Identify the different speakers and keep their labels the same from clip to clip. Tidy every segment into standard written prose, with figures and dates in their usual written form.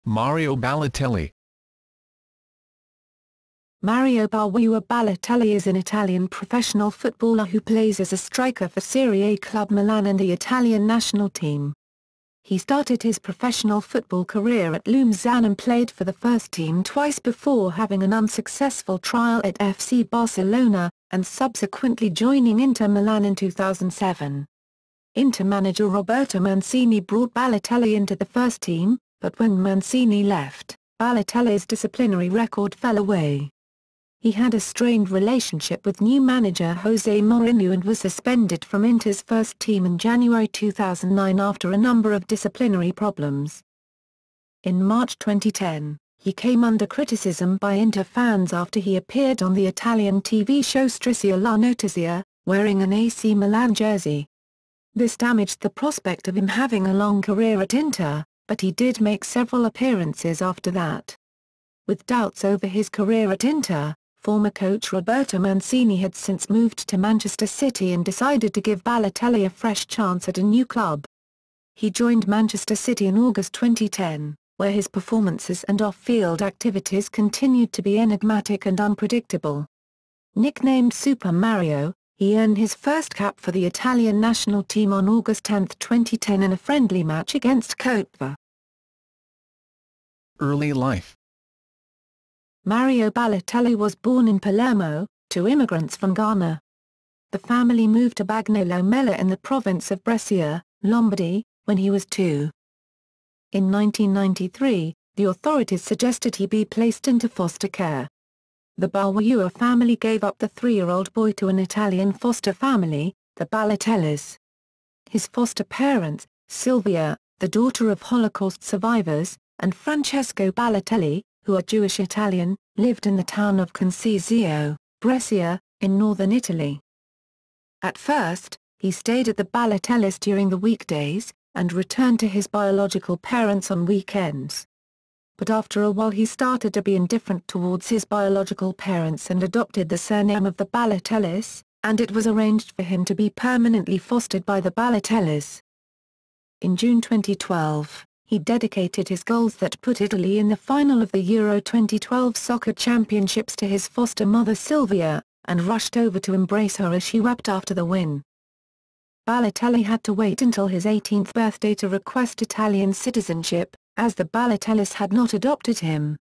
Speaker 1: Mario Balotelli.
Speaker 2: Mario Barwuah Balotelli is an Italian professional footballer who plays as a striker for Serie A club Milan and the Italian national team. He started his professional football career at Lumezzane and played for the first team twice before having an unsuccessful trial at FC Barcelona, and subsequently joining Inter Milan in 2007. Inter manager Roberto Mancini brought Balotelli into the first team, but when Mancini left, Balotelli's disciplinary record fell away. He had a strained relationship with new manager José Mourinho and was suspended from Inter's first team in January 2009 after a number of disciplinary problems. In March 2010, he came under criticism by Inter fans after he appeared on the Italian TV show Striscia la Notizia, wearing an AC Milan jersey. This damaged the prospect of him having a long career at Inter, but he did make several appearances after that. With doubts over his career at Inter, former coach Roberto Mancini had since moved to Manchester City and decided to give Balotelli a fresh chance at a new club. He joined Manchester City in August 2010, where his performances and off-field activities continued to be enigmatic and unpredictable. Nicknamed Super Mario, he earned his first cap for the Italian national team on August 10, 2010 in a friendly match against Cote d'Ivoire.
Speaker 1: Early life.
Speaker 2: Mario Balotelli was born in Palermo, to immigrants from Ghana. The family moved to Bagnolo Mela in the province of Brescia, Lombardy, when he was 2. In 1993, the authorities suggested he be placed into foster care. The Barwuah family gave up the 3-year-old boy to an Italian foster family, the Balotellis. His foster parents, Silvia, the daughter of Holocaust survivors, and Francesco Balotelli, who are Jewish-Italian, lived in the town of Concesio, Brescia, in northern Italy. At first, he stayed at the Balotellis during the weekdays, and returned to his biological parents on weekends. But after a while he started to be indifferent towards his biological parents and adopted the surname of the Balotellis, and it was arranged for him to be permanently fostered by the Balotellis. In June 2012, he dedicated his goals that put Italy in the final of the Euro 2012 Soccer Championships to his foster mother Silvia, and rushed over to embrace her as she wept after the win. Balotelli had to wait until his 18th birthday to request Italian citizenship, as the Balotellis had not adopted him.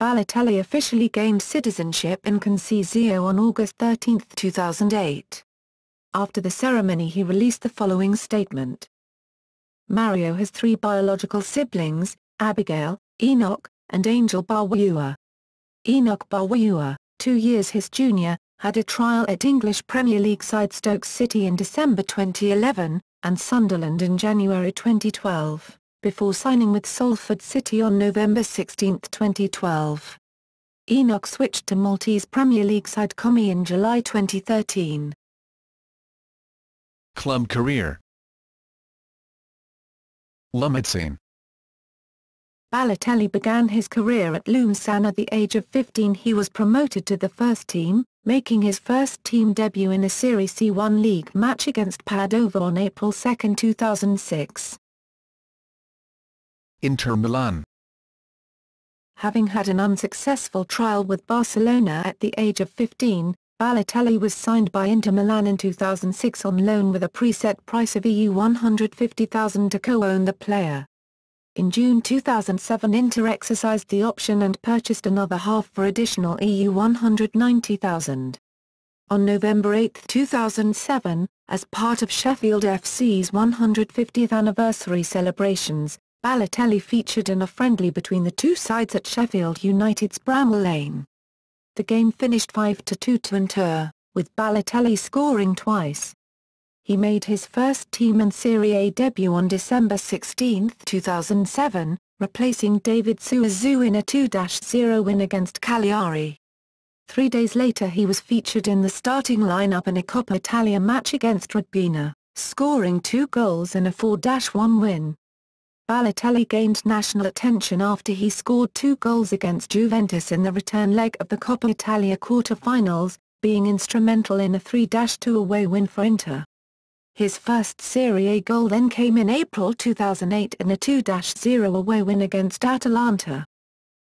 Speaker 2: Balotelli officially gained citizenship in Concesio on August 13, 2008. After the ceremony he released the following statement. Mario has 3 biological siblings, Abigail, Enoch, and Angel Barwuah. Enoch Barwuah, 2 years his junior, had a trial at English Premier League side Stoke City in December 2011, and Sunderland in January 2012, before signing with Salford City on November 16, 2012. Enoch switched to Maltese Premier League side Como in July 2013.
Speaker 1: Club career. Lumezzane.
Speaker 2: Balotelli began his career at Lumezzane at the age of 15. He was promoted to the first team, making his first team debut in a Serie C1 league match against Padova on April 2, 2006.
Speaker 1: Inter Milan.
Speaker 2: Having had an unsuccessful trial with Barcelona at the age of 15, Balotelli was signed by Inter Milan in 2006 on loan with a preset price of EU 150,000 to co-own the player. In June 2007 Inter exercised the option and purchased another half for additional EU 190,000. On November 8, 2007, as part of Sheffield FC's 150th anniversary celebrations, Balotelli featured in a friendly between the two sides at Sheffield United's Bramall Lane. The game finished 5-2 to Inter, with Balotelli scoring twice. He made his first team and Serie A debut on December 16, 2007, replacing David Suazu in a 2-0 win against Cagliari. 3 days later he was featured in the starting lineup in a Coppa Italia match against Ravenna, scoring 2 goals in a 4-1 win. Balotelli gained national attention after he scored 2 goals against Juventus in the return leg of the Coppa Italia quarter-finals, being instrumental in a 3-2 away win for Inter. His first Serie A goal then came in April 2008 in a 2-0 away win against Atalanta.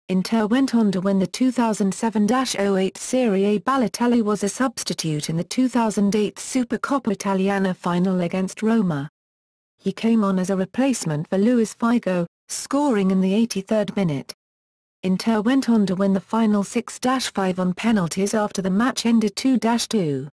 Speaker 2: Inter went on to win the 2007-08 Serie A. Balotelli was a substitute in the 2008 Supercoppa Italiana final against Roma. He came on as a replacement for Luis Figo, scoring in the 83rd minute. Inter went on to win the final 6-5 on penalties after the match ended 2-2.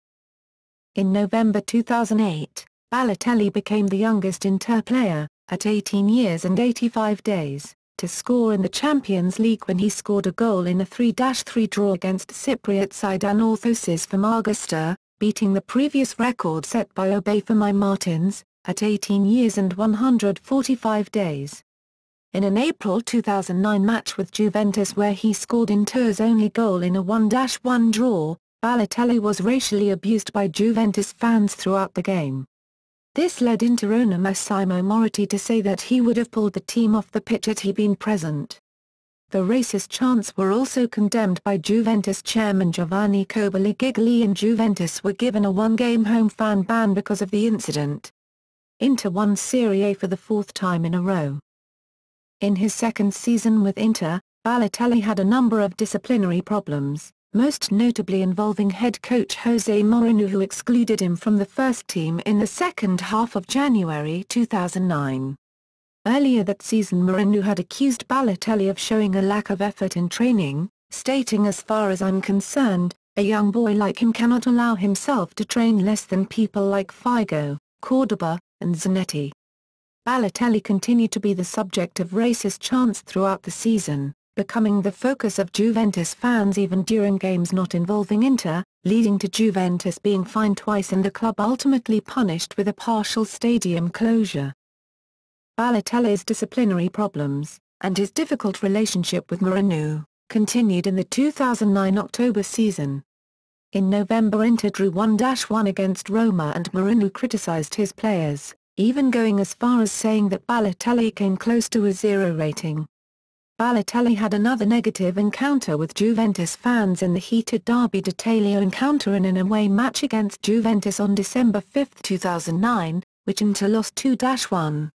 Speaker 2: In November 2008, Balotelli became the youngest Inter player, at 18 years and 85 days, to score in the Champions League when he scored a goal in a 3-3 draw against Cypriot side Anorthosis Famagusta, beating the previous record set by Obafemi Martins, at 18 years and 145 days. In an April 2009 match with Juventus where he scored Inter's only goal in a 1-1 draw, Balotelli was racially abused by Juventus fans throughout the game. This led Inter owner Massimo Moratti to say that he would have pulled the team off the pitch had he been present. The racist chants were also condemned by Juventus chairman Giovanni Coboli Gigli, and Juventus were given a one-game home fan ban because of the incident. Inter won Serie A for the fourth time in a row. In his second season with Inter, Balotelli had a number of disciplinary problems, most notably involving head coach José Mourinho, who excluded him from the first team in the second half of January 2009. Earlier that season Mourinho had accused Balotelli of showing a lack of effort in training, stating, "As far as I'm concerned, a young boy like him cannot allow himself to train less than people like Figo, Cordoba, and Zanetti." Balotelli continued to be the subject of racist chants throughout the season, becoming the focus of Juventus fans even during games not involving Inter, leading to Juventus being fined twice and the club ultimately punished with a partial stadium closure. Balotelli's disciplinary problems, and his difficult relationship with Mourinho, continued in the 2009 October season. In November Inter drew 1-1 against Roma and Mourinho criticised his players, even going as far as saying that Balotelli came close to a 0 rating. Balotelli had another negative encounter with Juventus fans in the heated Derby d'Italia encounter in an away match against Juventus on December 5, 2009, which Inter lost 2-1.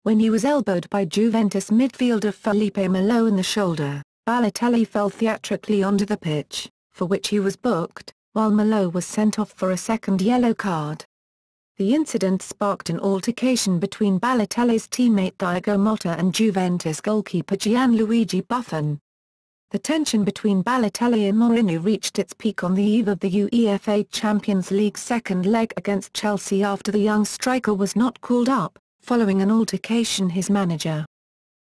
Speaker 2: When he was elbowed by Juventus midfielder Felipe Melo in the shoulder, Balotelli fell theatrically onto the pitch, for which he was booked, while Melo was sent off for a second yellow card. The incident sparked an altercation between Balotelli's teammate Diego Motta and Juventus goalkeeper Gianluigi Buffon. The tension between Balotelli and Mourinho reached its peak on the eve of the UEFA Champions League second leg against Chelsea after the young striker was not called up, following an altercation his manager.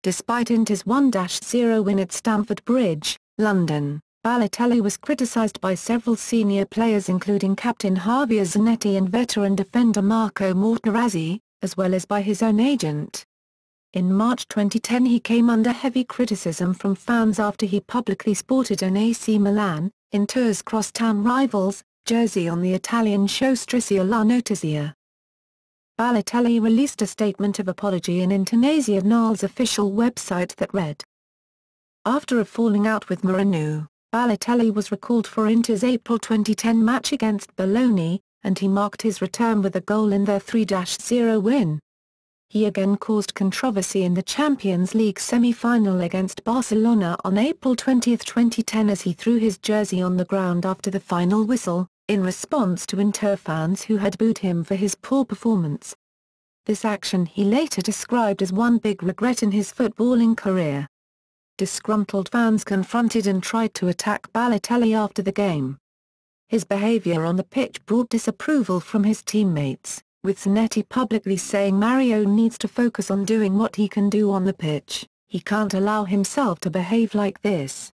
Speaker 2: Despite Inter's 1-0 win at Stamford Bridge, London, Balotelli was criticised by several senior players including captain Javier Zanetti and veteran defender Marco Materazzi, as well as by his own agent. In March 2010 he came under heavy criticism from fans after he publicly sported an AC Milan, Inter's crosstown rivals, jersey on the Italian show Striscia la Notizia. Balotelli released a statement of apology in Internazionale's official website that read: "After a falling out with Mourinho, Balotelli was recalled for Inter's April 2010 match against Bologna, and he marked his return with a goal in their 3-0 win. He again caused controversy in the Champions League semi-final against Barcelona on April 20, 2010 as he threw his jersey on the ground after the final whistle, in response to Inter fans who had booed him for his poor performance. This action he later described as one big regret in his footballing career." Disgruntled fans confronted and tried to attack Balotelli after the game. His behavior on the pitch brought disapproval from his teammates, with Zanetti publicly saying Mario needs to focus on doing what he can do on the pitch, he can't allow himself to behave like this.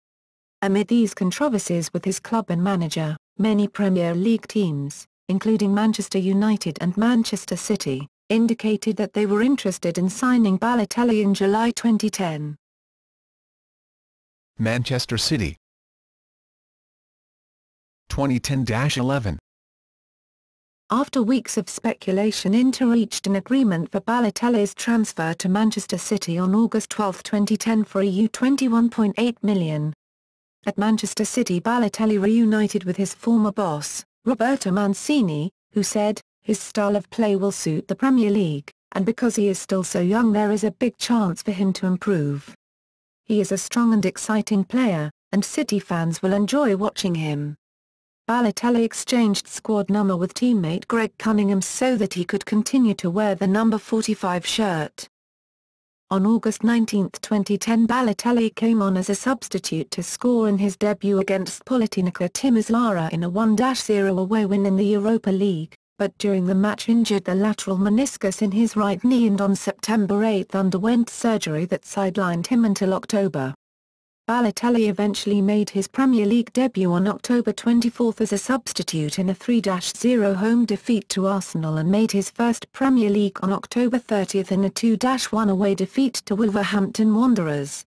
Speaker 2: Amid these controversies with his club and manager, many Premier League teams, including Manchester United and Manchester City, indicated that they were interested in signing Balotelli in July 2010.
Speaker 1: Manchester City 2010-11.
Speaker 2: After weeks of speculation, Inter reached an agreement for Balotelli's transfer to Manchester City on August 12, 2010 for €21.8 million. At Manchester City, Balotelli reunited with his former boss, Roberto Mancini, who said, His style of play will suit the Premier League, and because he is still so young there is a big chance for him to improve. He is a strong and exciting player, and City fans will enjoy watching him. Balotelli exchanged squad number with teammate Greg Cunningham so that he could continue to wear the number 45 shirt. On August 19, 2010, Balotelli came on as a substitute to score in his debut against Polotechnica Timisoara in a 1-0 away win in the Europa League, but during the match injured the lateral meniscus in his right knee and on September 8 underwent surgery that sidelined him until October. Balotelli eventually made his Premier League debut on October 24 as a substitute in a 3-0 home defeat to Arsenal and made his first Premier League on October 30 in a 2-1 away defeat to Wolverhampton Wanderers.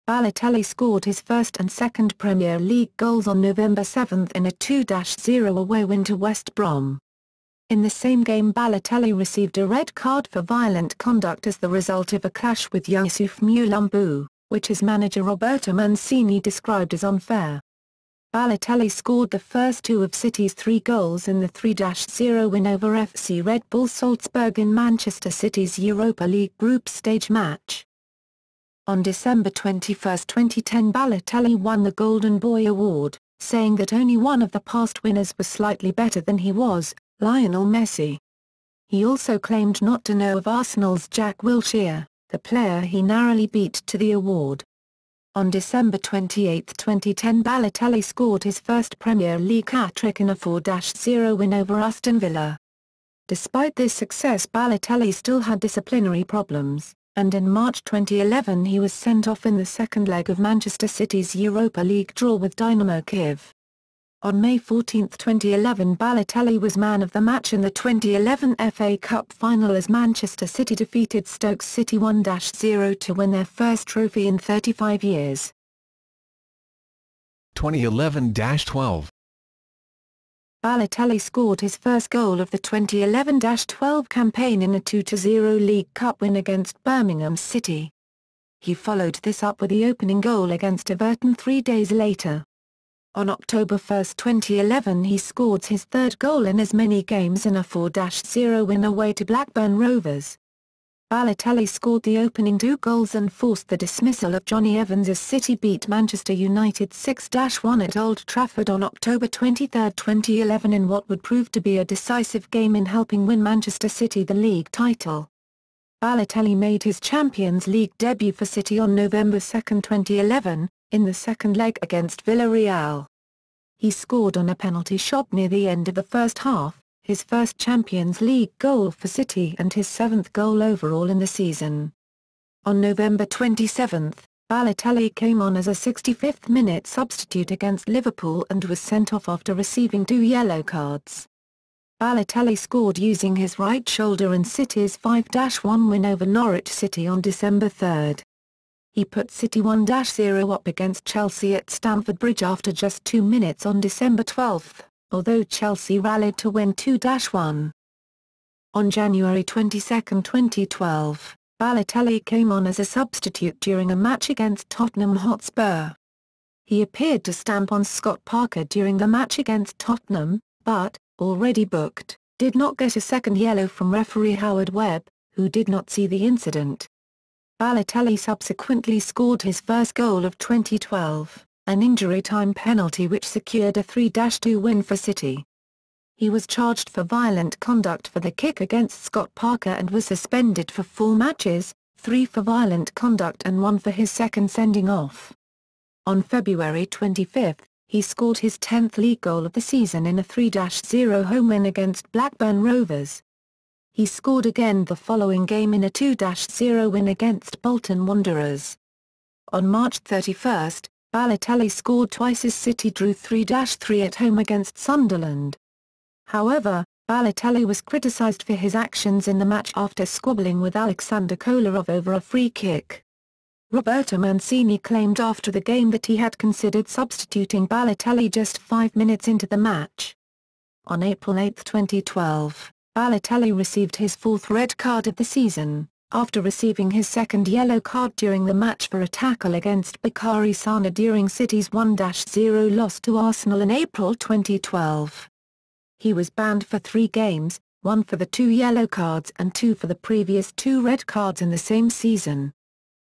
Speaker 2: Balotelli scored his first and second Premier League goals on November 7 in a 2-0 away win to West Brom. In the same game Balotelli received a red card for violent conduct as the result of a clash with Youssouf Mulumbu, which his manager Roberto Mancini described as unfair. Balotelli scored the first two of City's 3 goals in the 3-0 win over FC Red Bull Salzburg in Manchester City's Europa League group stage match. On December 21, 2010, Balotelli won the Golden Boy Award, saying that only one of the past winners was slightly better than he was, Lionel Messi. He also claimed not to know of Arsenal's Jack Wilshere, the player he narrowly beat to the award. On December 28, 2010, Balotelli scored his first Premier League hat-trick in a 4-0 win over Aston Villa. Despite this success, Balotelli still had disciplinary problems, and in March 2011 he was sent off in the second leg of Manchester City's Europa League draw with Dynamo Kiev. On May 14, 2011, Balotelli was man of the match in the 2011 FA Cup final as Manchester City defeated Stoke City 1-0 to win their first trophy in 35 years.
Speaker 1: 2011-12.
Speaker 2: Balotelli scored his first goal of the 2011-12 campaign in a 2-0 League Cup win against Birmingham City. He followed this up with the opening goal against Everton 3 days later. On October 1, 2011 he scored his third goal in as many games in a 4-0 win away to Blackburn Rovers. Balotelli scored the opening 2 goals and forced the dismissal of Johnny Evans as City beat Manchester United 6-1 at Old Trafford on October 23, 2011 in what would prove to be a decisive game in helping win Manchester City the league title. Balotelli made his Champions League debut for City on November 2, 2011, in the second leg against Villarreal. He scored on a penalty shot near the end of the first half, his first Champions League goal for City and his 7th goal overall in the season. On November 27, Balotelli came on as a 65th-minute substitute against Liverpool and was sent off after receiving 2 yellow cards. Balotelli scored using his right shoulder in City's 5-1 win over Norwich City on December 3. He put City 1-0 up against Chelsea at Stamford Bridge after just 2 minutes on December 12, although Chelsea rallied to win 2-1. On January 22, 2012, Balotelli came on as a substitute during a match against Tottenham Hotspur. He appeared to stamp on Scott Parker during the match against Tottenham, but, already booked, did not get a second yellow from referee Howard Webb, who did not see the incident. Balotelli subsequently scored his first goal of 2012, an injury-time penalty which secured a 3-2 win for City. He was charged for violent conduct for the kick against Scott Parker and was suspended for 4 matches, 3 for violent conduct and 1 for his second sending off. On February 25, he scored his 10th league goal of the season in a 3-0 home win against Blackburn Rovers. He scored again the following game in a 2-0 win against Bolton Wanderers. On March 31, Balotelli scored twice as City drew 3-3 at home against Sunderland. However, Balotelli was criticised for his actions in the match after squabbling with Alexander Kolarov over a free kick. Roberto Mancini claimed after the game that he had considered substituting Balotelli just 5 minutes into the match. On April 8, 2012, Balotelli received his 4th red card of the season, after receiving his 2nd yellow card during the match for a tackle against Bakary Sagna during City's 1-0 loss to Arsenal in April 2012. He was banned for 3 games, 1 for the 2 yellow cards and 2 for the previous 2 red cards in the same season.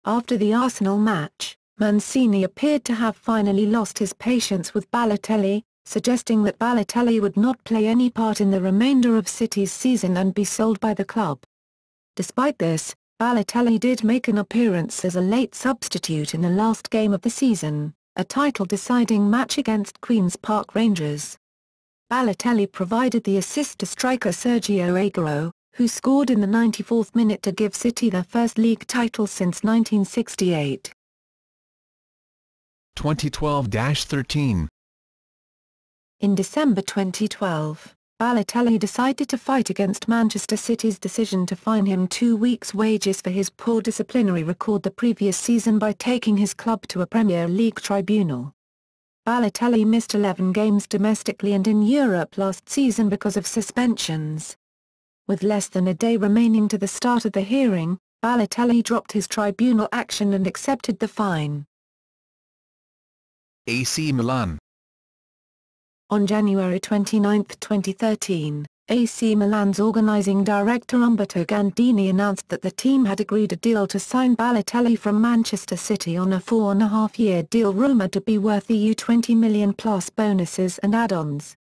Speaker 2: After the Arsenal match, Mancini appeared to have finally lost his patience with Balotelli, suggesting that Balotelli would not play any part in the remainder of City's season and be sold by the club. Despite this, Balotelli did make an appearance as a late substitute in the last game of the season, a title-deciding match against Queen's Park Rangers. Balotelli provided the assist to striker Sergio Aguero, who scored in the 94th minute to give City their first league title since 1968.
Speaker 1: 2012-13.
Speaker 2: In December 2012, Balotelli decided to fight against Manchester City's decision to fine him 2 weeks' wages for his poor disciplinary record the previous season by taking his club to a Premier League tribunal. Balotelli missed 11 games domestically and in Europe last season because of suspensions. With less than a day remaining to the start of the hearing, Balotelli dropped his tribunal action and accepted the fine.
Speaker 1: AC Milan.
Speaker 2: On January 29, 2013, AC Milan's organising director Umberto Gandini announced that the team had agreed a deal to sign Balotelli from Manchester City on a 4.5-year deal rumoured to be worth EU €20 million plus bonuses and add-ons.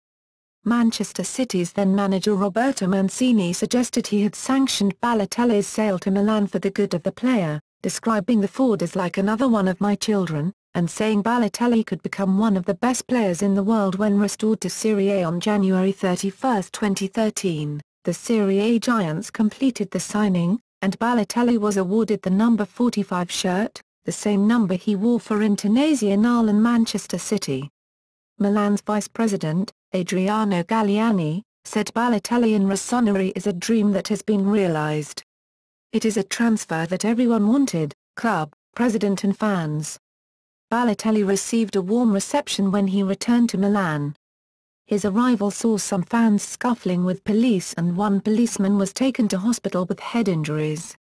Speaker 2: Manchester City's then-manager Roberto Mancini suggested he had sanctioned Balotelli's sale to Milan for the good of the player, describing the forward as like another one of my children, and saying Balotelli could become one of the best players in the world when restored to Serie A on January 31, 2013. The Serie A giants completed the signing, and Balotelli was awarded the number 45 shirt, the same number he wore for Internazionale and Manchester City. Milan's vice president, Adriano Galliani, said Balotelli in Rossoneri is a dream that has been realized. It is a transfer that everyone wanted, club, president and fans. Balotelli received a warm reception when he returned to Milan. His arrival saw some fans scuffling with police and one policeman was taken to hospital with head injuries.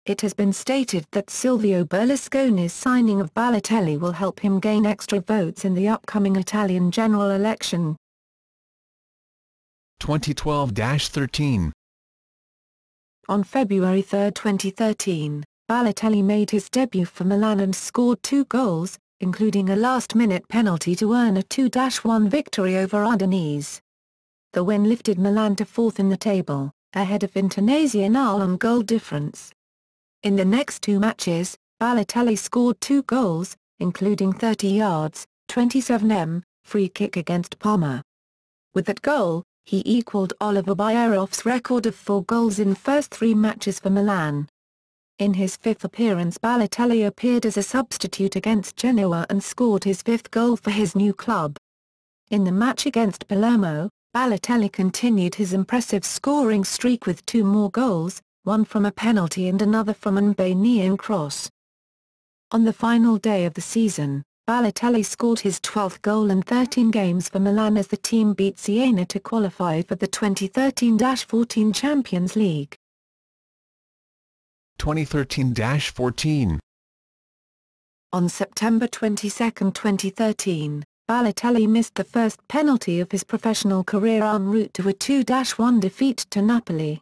Speaker 2: It has been stated that Silvio Berlusconi's signing of Balotelli will help him gain extra votes in the upcoming Italian general election.
Speaker 1: 2012-13.
Speaker 2: On February 3, 2013, Balotelli made his debut for Milan and scored 2 goals, including a last-minute penalty to earn a 2-1 victory over Udinese. The win lifted Milan to 4th in the table, ahead of Internazionale on goal difference. In the next 2 matches, Balotelli scored 2 goals, including 30 yards, 27 free kick against Parma. With that goal, he equalled Oliver Bierhoff's record of 4 goals in first 3 matches for Milan. In his 5th appearance Balotelli appeared as a substitute against Genoa and scored his 5th goal for his new club. In the match against Palermo, Balotelli continued his impressive scoring streak with 2 more goals, one from a penalty and another from an Albanian cross. On the final day of the season, Balotelli scored his 12th goal in 13 games for Milan as the team beat Siena to qualify for the 2013-14 Champions League.
Speaker 1: 2013-14.
Speaker 2: On September 22, 2013, Balotelli missed the first penalty of his professional career en route to a 2-1 defeat to Napoli.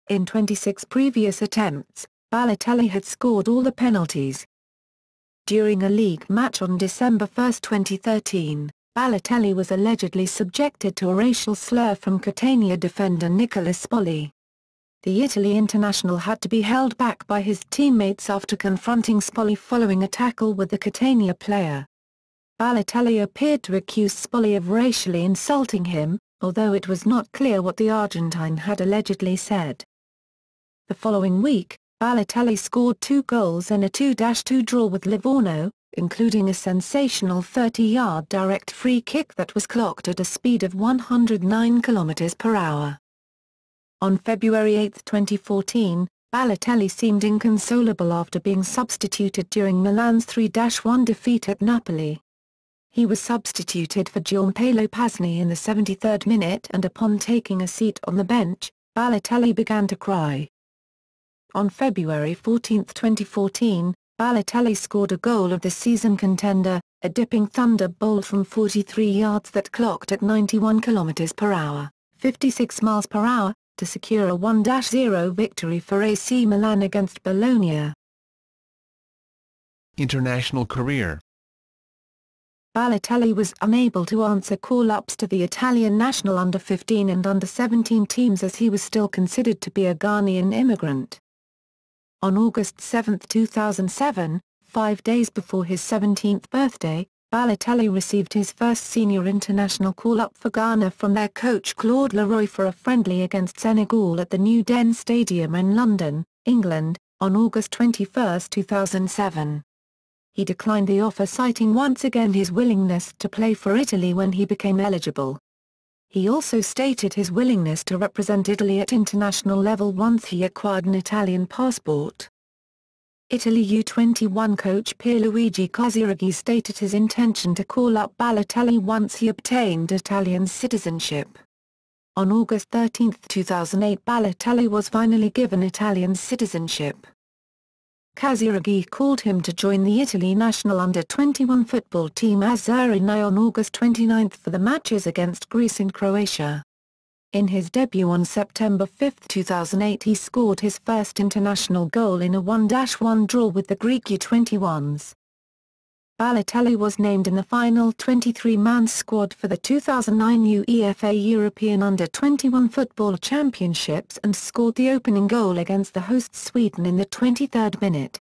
Speaker 2: In 26 previous attempts, Balotelli had scored all the penalties. During a league match on December 1, 2013, Balotelli was allegedly subjected to a racial slur from Catania defender Nicola Spolli. The Italy international had to be held back by his teammates after confronting Spolli following a tackle with the Catania player. Balotelli appeared to accuse Spolli of racially insulting him, although it was not clear what the Argentine had allegedly said. The following week, Balotelli scored 2 goals in a 2-2 draw with Livorno, including a sensational 30-yard direct free kick that was clocked at a speed of 109 km/h. On February 8, 2014, Balotelli seemed inconsolable after being substituted during Milan's 3-1 defeat at Napoli. He was substituted for Gianpaolo Pasni in the 73rd minute and upon taking a seat on the bench, Balotelli began to cry. On February 14, 2014, Balotelli scored a goal of the season contender, a dipping thunderbolt from 43 yards that clocked at 91 km/h, 56 mph, to secure a 1-0 victory for AC Milan against Bologna.
Speaker 1: International career.
Speaker 2: Balotelli was unable to answer call-ups to the Italian national under-15 and under-17 teams as he was still considered to be a Ghanaian immigrant. On August 7, 2007, 5 days before his 17th birthday, Balotelli received his first senior international call-up for Ghana from their coach Claude Leroy for a friendly against Senegal at the New Den Stadium in London, England, on August 21, 2007. He declined the offer, citing once again his willingness to play for Italy when he became eligible. He also stated his willingness to represent Italy at international level once he acquired an Italian passport. Italy U21 coach Pierluigi Casiraghi stated his intention to call up Balotelli once he obtained Italian citizenship. On August 13, 2008, Balotelli was finally given Italian citizenship. Casiraghi called him to join the Italy national under-21 football team Azzurri on August 29 for the matches against Greece and Croatia. In his debut on September 5, 2008, he scored his first international goal in a 1-1 draw with the Greek U21s. Balotelli was named in the final 23-man squad for the 2009 UEFA European Under-21 Football Championships and scored the opening goal against the hosts Sweden in the 23rd minute.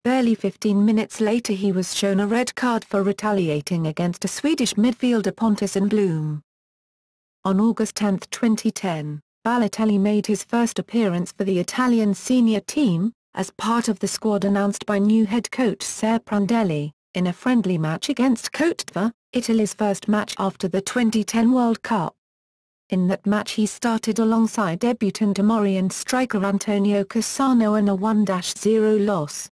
Speaker 2: Barely 15 minutes later he was shown a red card for retaliating against a Swedish midfielder Pontus Blom. On August 10, 2010, Balotelli made his first appearance for the Italian senior team, as part of the squad announced by new head coach Sepp Prandelli, in a friendly match against Cote d'Ivoire, Italy's first match after the 2010 World Cup. In that match he started alongside debutant Ivorian striker Antonio Cassano in a 1-0 loss.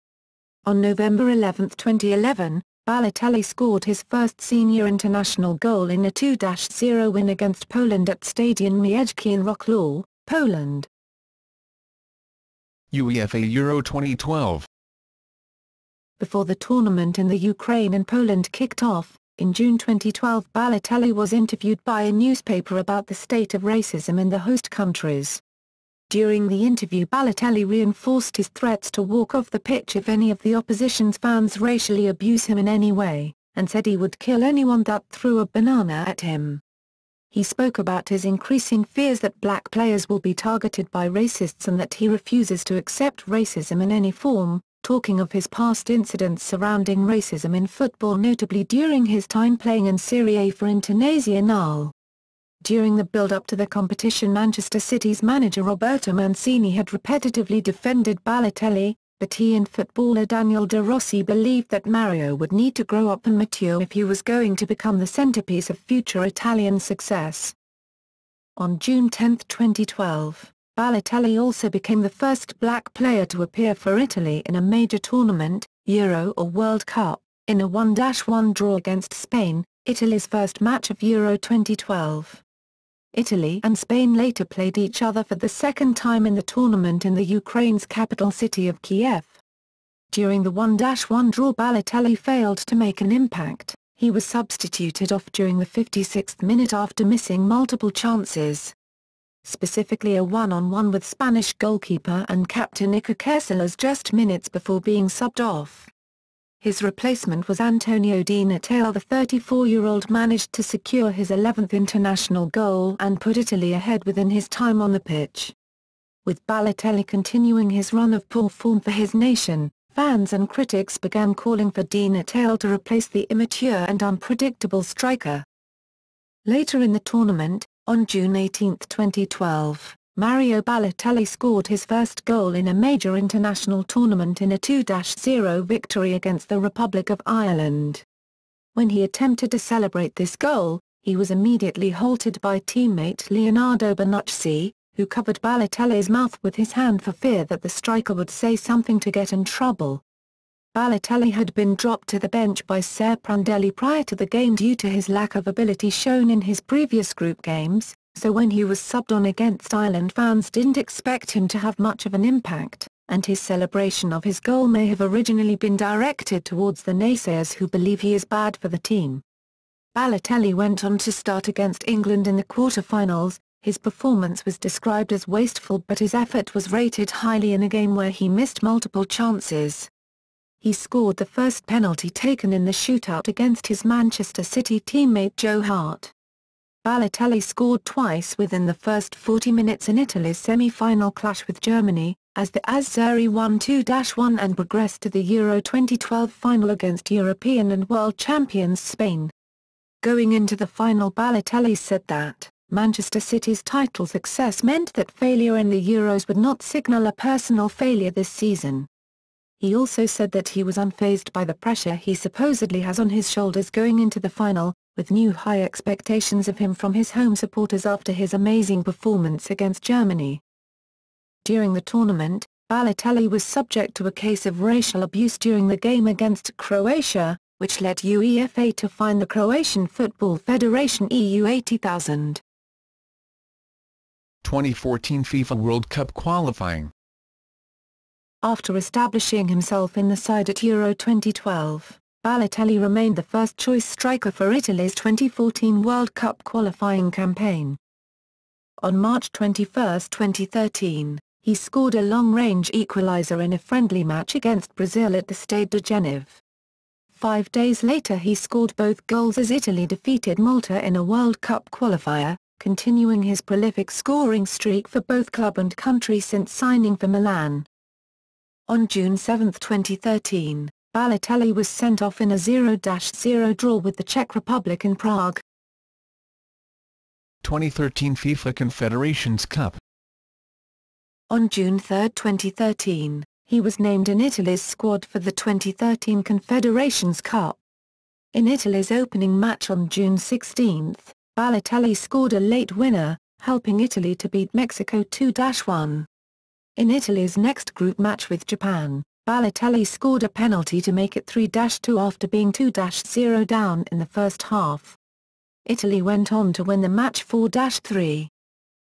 Speaker 2: On November 11, 2011, Balotelli scored his first senior international goal in a 2-0 win against Poland at Stadion Miejski in Wrocław, Poland.
Speaker 1: UEFA Euro 2012.
Speaker 2: Before the tournament in the Ukraine and Poland kicked off, in June 2012 Balotelli was interviewed by a newspaper about the state of racism in the host countries. During the interview Balotelli reinforced his threats to walk off the pitch if any of the opposition's fans racially abuse him in any way, and said he would kill anyone that threw a banana at him. He spoke about his increasing fears that black players will be targeted by racists and that he refuses to accept racism in any form, talking of his past incidents surrounding racism in football, notably during his time playing in Serie A for Internazionale. During the build-up to the competition, Manchester City's manager Roberto Mancini had repetitively defended Balotelli, but he and footballer Daniel De Rossi believed that Mario would need to grow up and mature if he was going to become the centerpiece of future Italian success. On June 10, 2012, Balotelli also became the first black player to appear for Italy in a major tournament, Euro or World Cup, in a 1-1 draw against Spain, Italy's first match of Euro 2012. Italy and Spain later played each other for the second time in the tournament in the Ukraine's capital city of Kiev. During the 1-1 draw Balotelli failed to make an impact. He was substituted off during the 56th minute after missing multiple chances. Specifically a one-on-one with Spanish goalkeeper and captain Iker Casillas just minutes before being subbed off. His replacement was Antonio Di Natale. The 34-year-old managed to secure his 11th international goal and put Italy ahead within his time on the pitch. With Balotelli continuing his run of poor form for his nation, fans and critics began calling for Di Natale to replace the immature and unpredictable striker. Later in the tournament, on June 18, 2012, Mario Balotelli scored his first goal in a major international tournament in a 2-0 victory against the Republic of Ireland. When he attempted to celebrate this goal, he was immediately halted by teammate Leonardo Bonucci, who covered Balotelli's mouth with his hand for fear that the striker would say something to get in trouble. Balotelli had been dropped to the bench by Sepp Prandelli prior to the game due to his lack of ability shown in his previous group games, so when he was subbed on against Ireland fans didn't expect him to have much of an impact, and his celebration of his goal may have originally been directed towards the naysayers who believe he is bad for the team. Balotelli went on to start against England in the quarter-finals, His performance was described as wasteful, but his effort was rated highly in a game where he missed multiple chances. He scored the first penalty taken in the shootout against his Manchester City teammate Joe Hart. Balotelli scored twice within the first 40 minutes in Italy's semi-final clash with Germany, as the Azzurri won 2-1 and progressed to the Euro 2012 final against European and world champions Spain. Going into the final, Balotelli said that Manchester City's title success meant that failure in the Euros would not signal a personal failure this season. He also said that he was unfazed by the pressure he supposedly has on his shoulders going into the final, with new high expectations of him from his home supporters after his amazing performance against Germany. During the tournament, Balotelli was subject to a case of racial abuse during the game against Croatia, which led UEFA to fine the Croatian Football Federation EU €80,000.
Speaker 1: 2014 FIFA World Cup qualifying.
Speaker 2: After establishing himself in the side at Euro 2012, Balotelli remained the first-choice striker for Italy's 2014 World Cup qualifying campaign. On March 21, 2013, he scored a long-range equaliser in a friendly match against Brazil at the Stade de Genève. 5 days later he scored both goals as Italy defeated Malta in a World Cup qualifier, continuing his prolific scoring streak for both club and country since signing for Milan. On June 7, 2013, Balotelli was sent off in a 0-0 draw with the Czech Republic in Prague.
Speaker 1: 2013 FIFA Confederations Cup.
Speaker 2: On June 3, 2013, he was named in Italy's squad for the 2013 Confederations Cup. In Italy's opening match on June 16, Balotelli scored a late winner, helping Italy to beat Mexico 2-1. In Italy's next group match with Japan, Balotelli scored a penalty to make it 3-2 after being 2-0 down in the first half. Italy went on to win the match 4-3.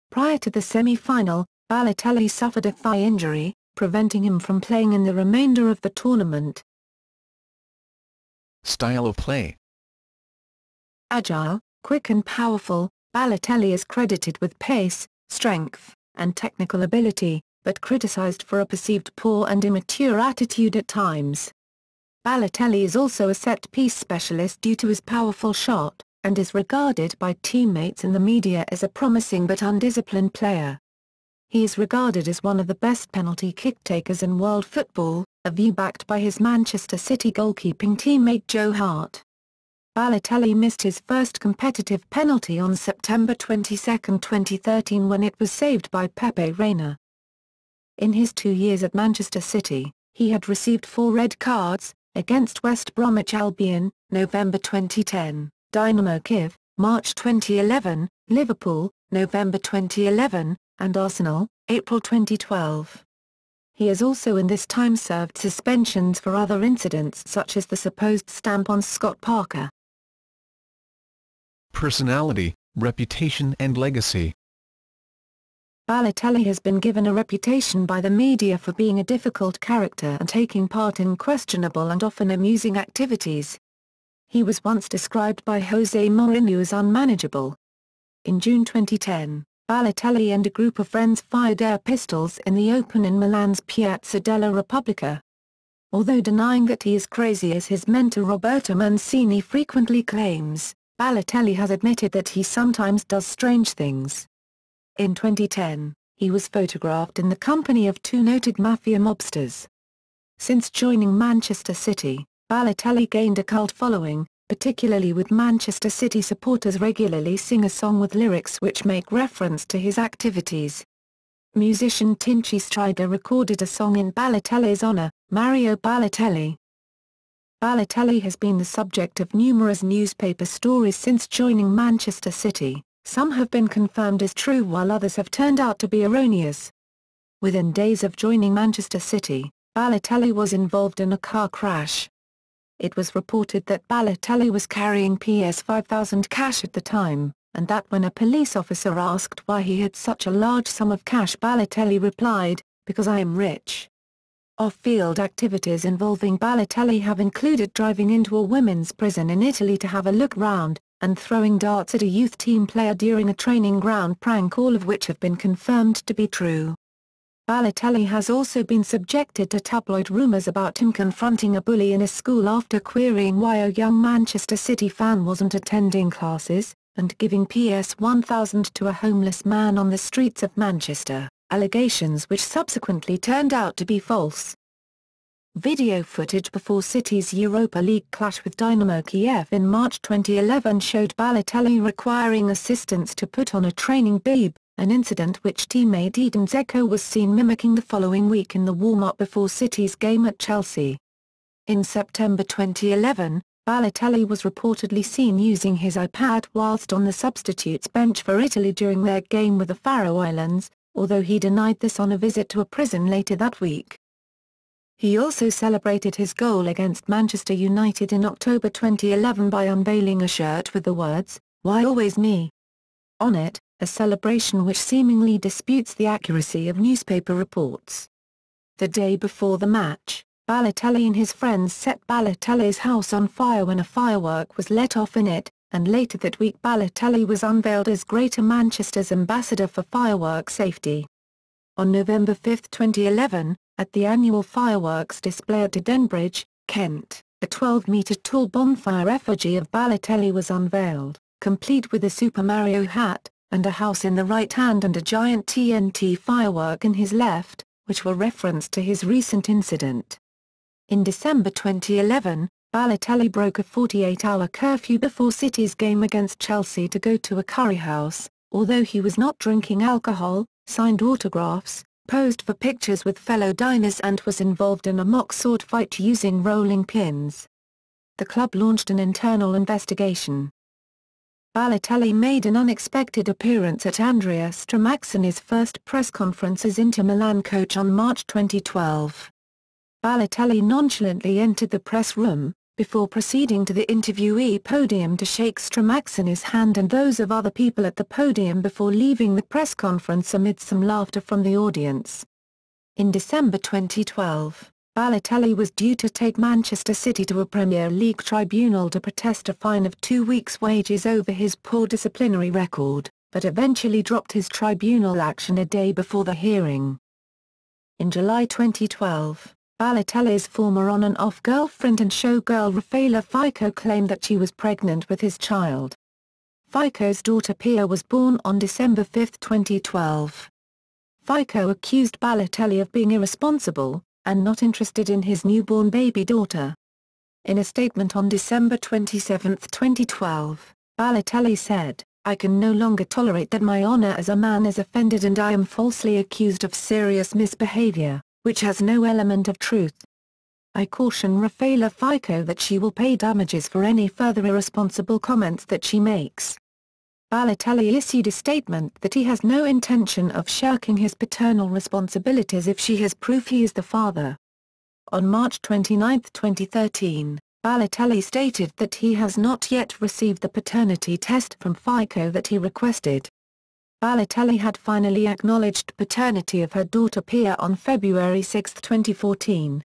Speaker 2: Prior to the semi-final, Balotelli suffered a thigh injury, preventing him from playing in the remainder of the tournament.
Speaker 1: Style of play.
Speaker 2: Agile, quick and powerful, Balotelli is credited with pace, strength, and technical ability, but criticized for a perceived poor and immature attitude at times. Balotelli is also a set-piece specialist due to his powerful shot, and is regarded by teammates and the media as a promising but undisciplined player. He is regarded as one of the best penalty kick-takers in world football, a view backed by his Manchester City goalkeeping teammate Joe Hart. Balotelli missed his first competitive penalty on September 22, 2013 when it was saved by Pepe Reina. In his 2 years at Manchester City, he had received 4 red cards, against West Bromwich Albion, November 2010, Dynamo Kiev, March 2011, Liverpool, November 2011, and Arsenal, April 2012. He has also in this time served suspensions for other incidents such as the supposed stamp on Scott Parker.
Speaker 1: Personality, reputation and legacy.
Speaker 2: Balotelli has been given a reputation by the media for being a difficult character and taking part in questionable and often amusing activities. He was once described by José Mourinho as unmanageable. In June 2010, Balotelli and a group of friends fired air pistols in the open in Milan's Piazza della Repubblica. Although denying that he is crazy as his mentor Roberto Mancini frequently claims, Balotelli has admitted that he sometimes does strange things. In 2010, he was photographed in the company of 2 noted mafia mobsters. Since joining Manchester City, Balotelli gained a cult following, particularly with Manchester City supporters regularly sing a song with lyrics which make reference to his activities. Musician Tinchy Strider recorded a song in Balotelli's honor, Mario Balotelli. Balotelli has been the subject of numerous newspaper stories since joining Manchester City. Some have been confirmed as true while others have turned out to be erroneous. Within days of joining Manchester City, Balotelli was involved in a car crash. It was reported that Balotelli was carrying PS5,000 cash at the time, and that when a police officer asked why he had such a large sum of cash, Balotelli replied, "Because I am rich." Off-field activities involving Balotelli have included driving into a women's prison in Italy to have a look round, and throwing darts at a youth team player during a training ground prank, all of which have been confirmed to be true. Balotelli has also been subjected to tabloid rumours about him confronting a bully in a school after querying why a young Manchester City fan wasn't attending classes, and giving PS 1000 to a homeless man on the streets of Manchester, allegations which subsequently turned out to be false. Video footage before City's Europa League clash with Dynamo Kiev in March 2011 showed Balotelli requiring assistance to put on a training bib, an incident which teammate Edin Dzeko was seen mimicking the following week in the warm-up before City's game at Chelsea. In September 2011, Balotelli was reportedly seen using his iPad whilst on the substitutes bench for Italy during their game with the Faroe Islands, although he denied this on a visit to a prison later that week. He also celebrated his goal against Manchester United in October 2011 by unveiling a shirt with the words, "Why always me?" on it, a celebration which seemingly disputes the accuracy of newspaper reports. The day before the match, Balotelli and his friends set Balotelli's house on fire when a firework was let off in it, and later that week Balotelli was unveiled as Greater Manchester's ambassador for firework safety. On November 5, 2011, at the annual fireworks display at Edenbridge, Kent, a 12-metre-tall bonfire effigy of Balotelli was unveiled, complete with a Super Mario hat, and a house in the right hand and a giant TNT firework in his left, which were referenced to his recent incident. In December 2011, Balotelli broke a 48-hour curfew before City's game against Chelsea to go to a curry house, although he was not drinking alcohol, signed autographs, posed for pictures with fellow diners and was involved in a mock sword fight using rolling pins. The club launched an internal investigation. Balotelli made an unexpected appearance at Andrea Stramaxoni's first press conference as Inter Milan coach on March 2012. Balotelli nonchalantly entered the press room, before proceeding to the interviewee podium to shake Stramaxoni's hand and those of other people at the podium before leaving the press conference amid some laughter from the audience. In December 2012, Balotelli was due to take Manchester City to a Premier League tribunal to protest a fine of 2 weeks' wages over his poor disciplinary record, but eventually dropped his tribunal action a day before the hearing. In July 2012, Balotelli's former on-and-off girlfriend and showgirl Rafaela Fico claimed that she was pregnant with his child. Fico's daughter Pia was born on December 5, 2012. Fico accused Balotelli of being irresponsible, and not interested in his newborn baby daughter. In a statement on December 27, 2012, Balotelli said, "I can no longer tolerate that my honor as a man is offended and I am falsely accused of serious misbehavior, which has no element of truth. I caution Rafaela Fico that she will pay damages for any further irresponsible comments that she makes." Balotelli issued a statement that he has no intention of shirking his paternal responsibilities if she has proof he is the father. On March 29, 2013, Balotelli stated that he has not yet received the paternity test from Fico that he requested. Balotelli had finally acknowledged paternity of her daughter Pia on February 6, 2014.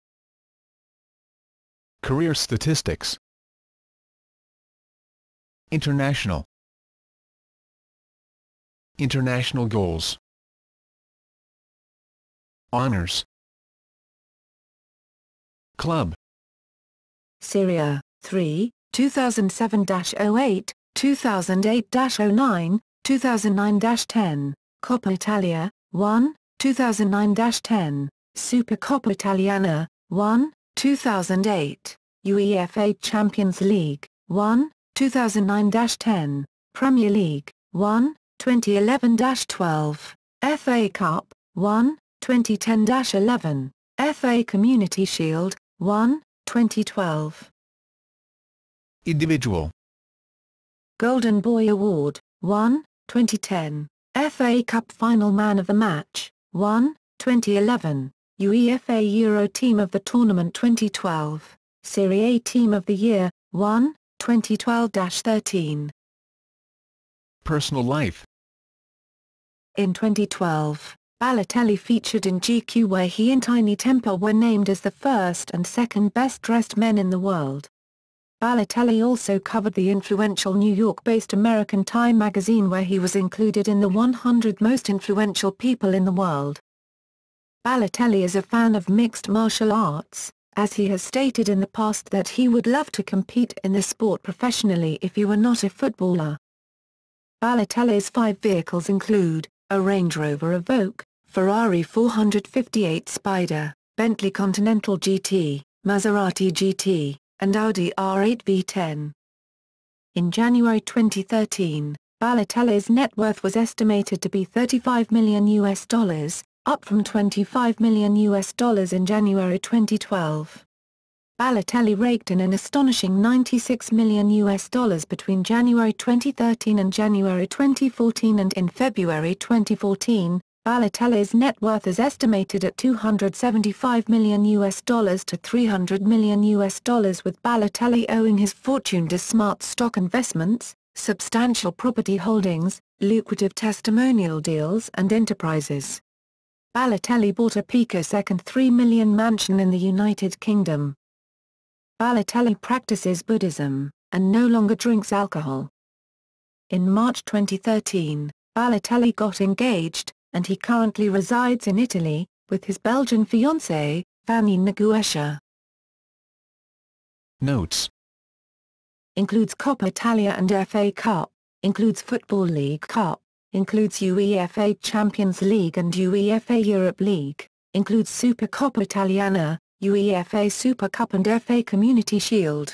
Speaker 1: Career statistics. International goals. Honors. Club.
Speaker 2: Serie A, 3, 2007-08, 2008-09, 2009-10, Coppa Italia, 1, 2009-10, Supercoppa Italiana, 1, 2008, UEFA Champions League, 1, 2009-10, Premier League, 1, 2011-12, FA Cup, 1, 2010-11, FA Community Shield, 1, 2012.
Speaker 1: Individual.
Speaker 2: Golden Boy Award, 1, 2010, FA Cup Final Man of the Match, 1, 2011, UEFA Euro Team of the Tournament 2012, Serie A Team of the Year, 1, 2012-13.
Speaker 1: Personal life.
Speaker 2: In 2012, Balotelli featured in GQ where he and Tiny Temper were named as the first and second best dressed men in the world. Balotelli also covered the influential New York-based American Time magazine, where he was included in the 100 most influential people in the world. Balotelli is a fan of mixed martial arts, as he has stated in the past that he would love to compete in the sport professionally if he were not a footballer. Balotelli's 5 vehicles include a Range Rover Evoque, Ferrari 458 Spider, Bentley Continental GT, Maserati GT, and Audi R8 V10. In January 2013, Balotelli's net worth was estimated to be $35 million, up from $25 million in January 2012. Balotelli raked in an astonishing $96 million between January 2013 and January 2014, and in February 2014, Balotelli's net worth is estimated at $275 million to $300 million, with Balotelli owing his fortune to smart stock investments, substantial property holdings, lucrative testimonial deals and enterprises. Balotelli bought a picosecond $3 million mansion in the United Kingdom. Balotelli practices Buddhism, and no longer drinks alcohol. In March 2013, Balotelli got engaged, and he currently resides in Italy, with his Belgian fiancée, Fanny Nguesha.
Speaker 1: Notes.
Speaker 2: Includes Coppa Italia and FA Cup, includes Football League Cup, includes UEFA Champions League and UEFA Europe League, includes Supercoppa Italiana, UEFA Super Cup and FA Community Shield.